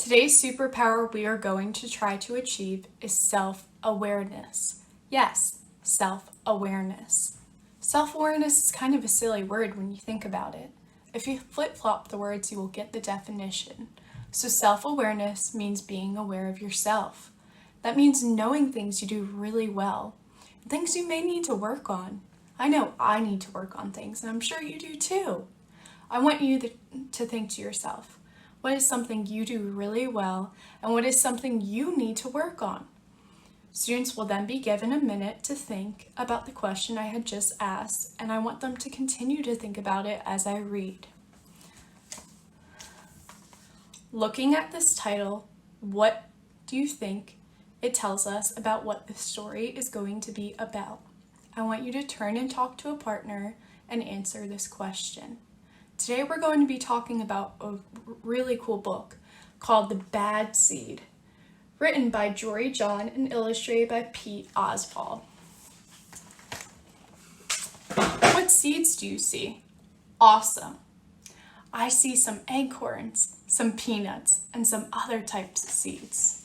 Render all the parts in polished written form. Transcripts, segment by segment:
Today's superpower we are going to try to achieve is self-awareness. Yes, self-awareness. Self-awareness is kind of a silly word when you think about it. If you flip-flop the words, you will get the definition. So self-awareness means being aware of yourself. That means knowing things you do really well, things you may need to work on. I know I need to work on things, and I'm sure you do too. I want you to think to yourself, what is something you do really well, and what is something you need to work on? Students will then be given a minute to think about the question I had just asked, and I want them to continue to think about it as I read. Looking at this title, what do you think it tells us about what the story is going to be about? I want you to turn and talk to a partner and answer this question. Today we're going to be talking about a really cool book called The Bad Seed, written by Jory John and illustrated by Pete Oswald. What seeds do you see? Awesome. I see some acorns, some peanuts, and some other types of seeds.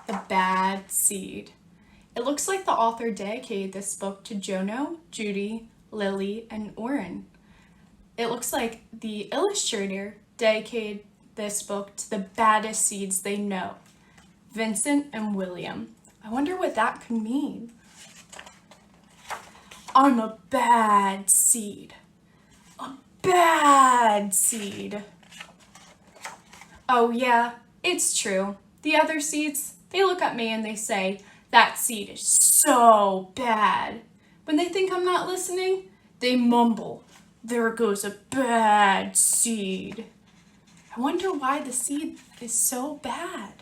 The Bad Seed. It looks like the author dedicated this book to Jono, Judy, Lily, and Oren. It looks like the illustrator dedicated this book to the baddest seeds they know, Vincent and William. I wonder what that could mean. I'm a bad seed. A bad seed. Oh yeah, it's true. The other seeds, they look at me and they say, that seed is so bad. When they think I'm not listening, they mumble, there goes a bad seed. I wonder why the seed is so bad.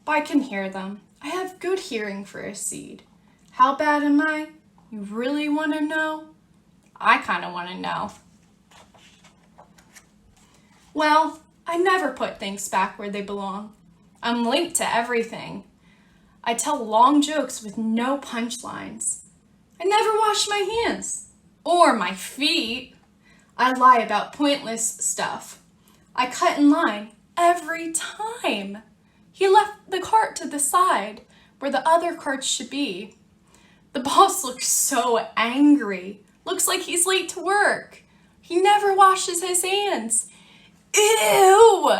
But I can hear them. I have good hearing for a seed. How bad am I? You really want to know? I kind of want to know. Well, I never put things back where they belong. I'm linked to everything. I tell long jokes with no punchlines. I never wash my hands or my feet. I lie about pointless stuff. I cut in line every time. He left the cart to the side where the other carts should be. The boss looks so angry. Looks like he's late to work. He never washes his hands. Ew!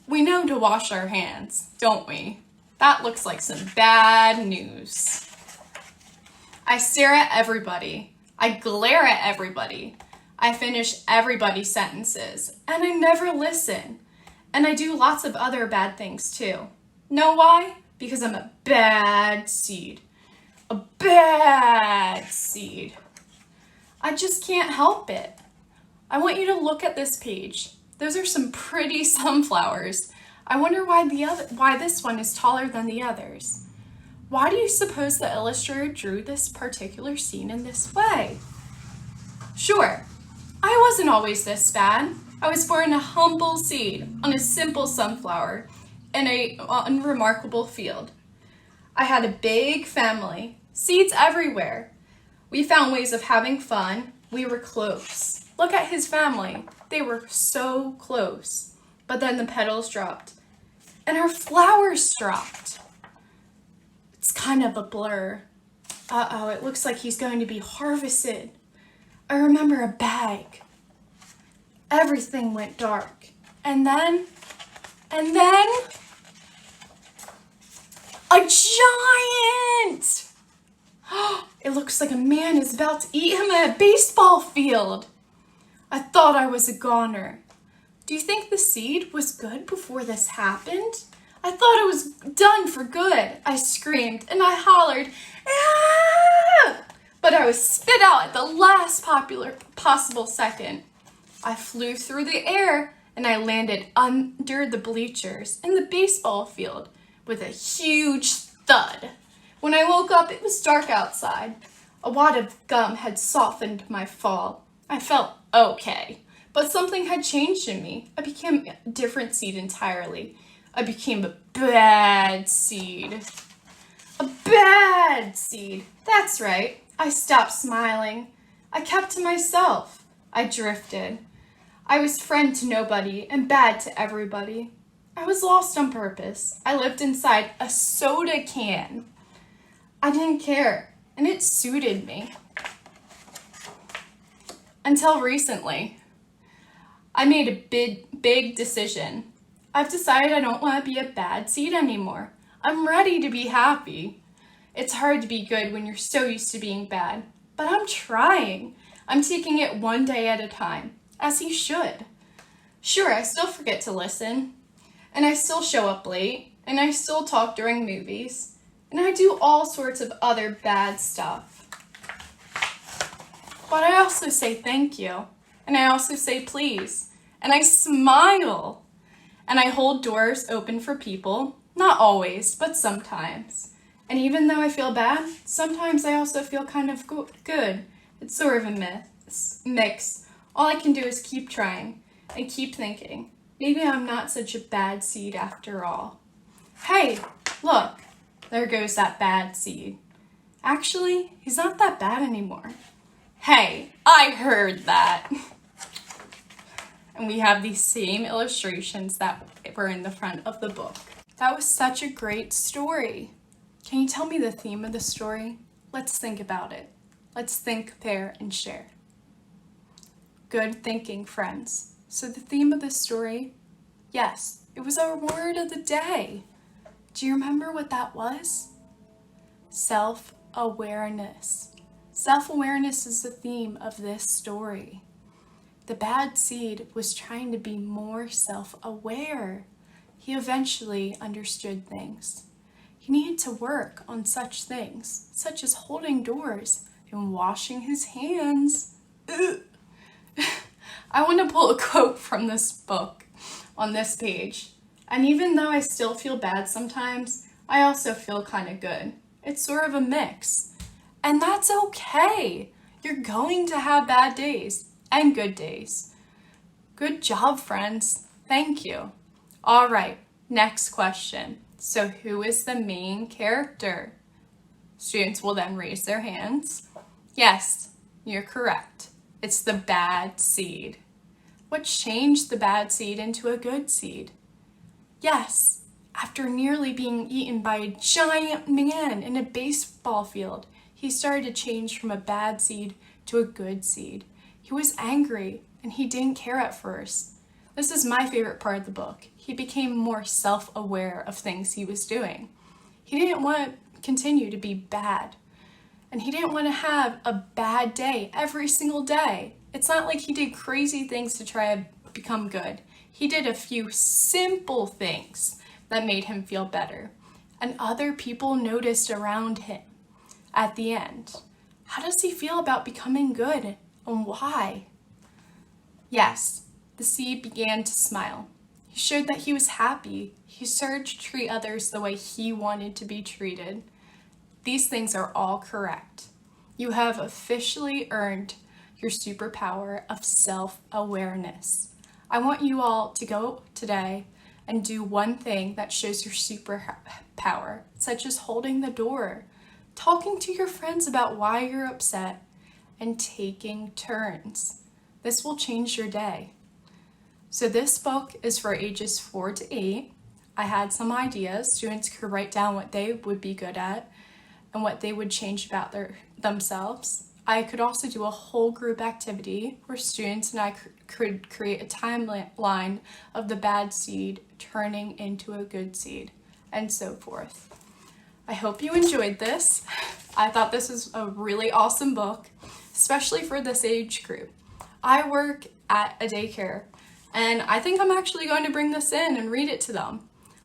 We know to wash our hands, don't we? That looks like some bad news. I stare at everybody. I glare at everybody. I finish everybody's sentences, and I never listen. And I do lots of other bad things too. Know why? Because I'm a bad seed. A bad seed. I just can't help it. I want you to look at this page. Those are some pretty sunflowers. I wonder why this one is taller than the others. Why do you suppose the illustrator drew this particular scene in this way? Sure, I wasn't always this bad. I was born a humble seed on a simple sunflower in an unremarkable field. I had a big family, seeds everywhere. We found ways of having fun. We were close. Look at his family. They were so close. But then the petals dropped, and our flowers dropped. It's kind of a blur. Uh-oh, it looks like he's going to be harvested. I remember a bag. Everything went dark. And then, a giant! It looks like a man is about to eat him at a baseball field. I thought I was a goner. Do you think the seed was good before this happened? I thought it was done for good. I screamed and I hollered, ah! But I was spit out at the last possible second. I flew through the air and I landed under the bleachers in the baseball field with a huge thud. When I woke up, it was dark outside. A wad of gum had softened my fall. I felt okay. But something had changed in me. I became a different seed entirely. I became a bad seed. A bad seed. That's right. I stopped smiling. I kept to myself. I drifted. I was friend to nobody and bad to everybody. I was lost on purpose. I lived inside a soda can. I didn't care, and it suited me. Until recently, I made a big decision. I've decided I don't want to be a bad seed anymore. I'm ready to be happy. It's hard to be good when you're so used to being bad, but I'm trying. I'm taking it one day at a time, as you should. Sure, I still forget to listen, and I still show up late, and I still talk during movies, and I do all sorts of other bad stuff. But I also say thank you, and I also say please, and I smile, and I hold doors open for people, not always, but sometimes. And even though I feel bad, sometimes I also feel kind of good. It's sort of a mix. All I can do is keep trying and keep thinking. Maybe I'm not such a bad seed after all. Hey, look, there goes that bad seed. Actually, he's not that bad anymore. Hey, I heard that. And we have these same illustrations that were in the front of the book. That was such a great story. Can you tell me the theme of the story? Let's think about it. Let's think, compare, and share. Good thinking, friends. So the theme of the story, yes, it was our word of the day. Do you remember what that was? Self-awareness. Self-awareness is the theme of this story. The bad seed was trying to be more self-aware. He eventually understood things. He needed to work on such things, such as holding doors and washing his hands. I want to pull a quote from this book on this page. And even though I still feel bad sometimes, I also feel kind of good. It's sort of a mix. And that's okay. You're going to have bad days and good days. Good job, friends. Thank you. All right, next question. So who is the main character? Students will then raise their hands. Yes, you're correct. It's the bad seed. What changed the bad seed into a good seed? Yes, after nearly being eaten by a giant man in a baseball field, he started to change from a bad seed to a good seed. He was angry and he didn't care at first. This is my favorite part of the book. He became more self-aware of things he was doing. He didn't want to continue to be bad. And he didn't want to have a bad day every single day. It's not like he did crazy things to try to become good. He did a few simple things that made him feel better. And other people noticed around him. At the end, how does he feel about becoming good and why? Yes, the seed began to smile. He showed that he was happy. He started to treat others the way he wanted to be treated. These things are all correct. You have officially earned your superpower of self-awareness. I want you all to go today and do one thing that shows your superpower, such as holding the door, talking to your friends about why you're upset, and taking turns. This will change your day. So this book is for ages 4 to 8. I had some ideas. Students could write down what they would be good at and what they would change about themselves. I could also do a whole group activity where students and I could create a timeline of the bad seed turning into a good seed, and so forth. I hope you enjoyed this. I thought this was a really awesome book, especially for this age group. I work at a daycare, and I think I'm actually going to bring this in and read it to them.